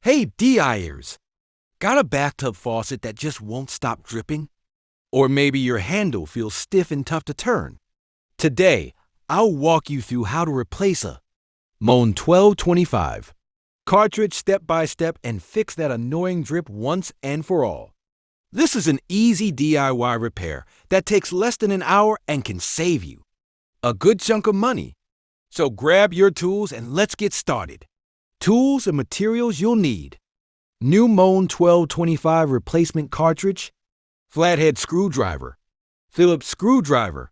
Hey, DIers! Got a bathtub faucet that just won't stop dripping? Or maybe your handle feels stiff and tough to turn? Today, I'll walk you through how to replace a Moen 1225 cartridge step by step and fix that annoying drip once and for all. This is an easy DIY repair that takes less than an hour and can save you a good chunk of money. So grab your tools and let's get started. Tools and materials you'll need: new Moen 1225 replacement cartridge, flathead screwdriver, Phillips screwdriver,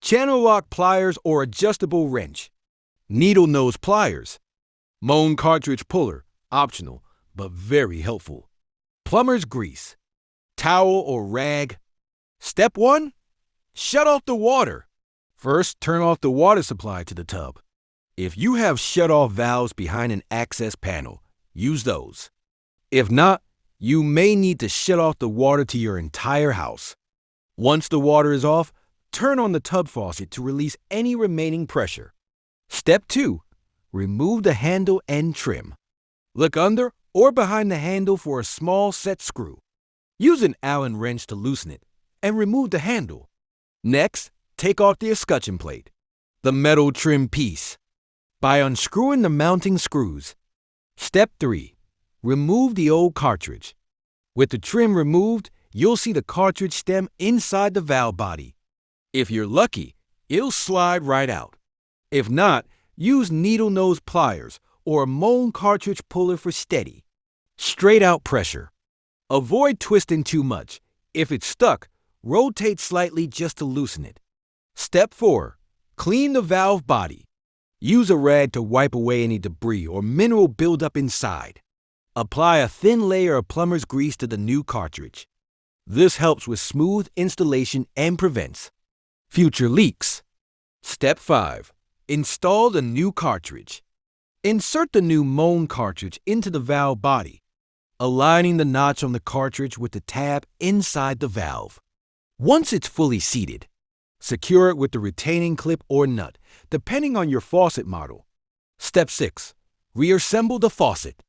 channel lock pliers or adjustable wrench, needle nose pliers, Moen cartridge puller, optional but very helpful, plumber's grease, towel or rag. Step 1. Shut off the water. First, turn off the water supply to the tub. If you have shut-off valves behind an access panel, use those. If not, you may need to shut off the water to your entire house. Once the water is off, turn on the tub faucet to release any remaining pressure. Step 2. Remove the handle and trim. Look under or behind the handle for a small set screw. Use an Allen wrench to loosen it and remove the handle. Next, take off the escutcheon plate, the metal trim piece, by unscrewing the mounting screws. Step 3. Remove the old cartridge. With the trim removed, you'll see the cartridge stem inside the valve body. If you're lucky, it'll slide right out. If not, use needle nose pliers or a Moen cartridge puller for steady, straight out pressure. Avoid twisting too much. If it's stuck, rotate slightly just to loosen it. Step 4. Clean the valve body. Use a rag to wipe away any debris or mineral buildup inside. Apply a thin layer of plumber's grease to the new cartridge. This helps with smooth installation and prevents future leaks. Step 5. Install the new cartridge. Insert the new Moen cartridge into the valve body, aligning the notch on the cartridge with the tab inside the valve. Once it's fully seated, secure it with the retaining clip or nut, depending on your faucet model. Step 6. Reassemble the faucet.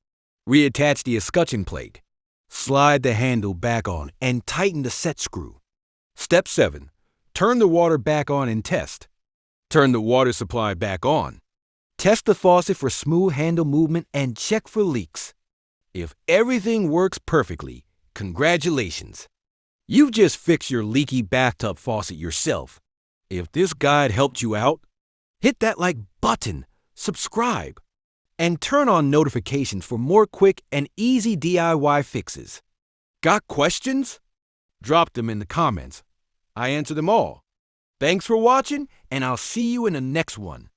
Reattach the escutcheon plate. Slide the handle back on and tighten the set screw. Step 7. Turn the water back on and test. Turn the water supply back on. Test the faucet for smooth handle movement and check for leaks. If everything works perfectly, congratulations! You've just fixed your leaky bathtub faucet yourself. If this guide helped you out, hit that like button, subscribe, and turn on notifications for more quick and easy DIY fixes. Got questions? Drop them in the comments. I answer them all. Thanks for watching, and I'll see you in the next one.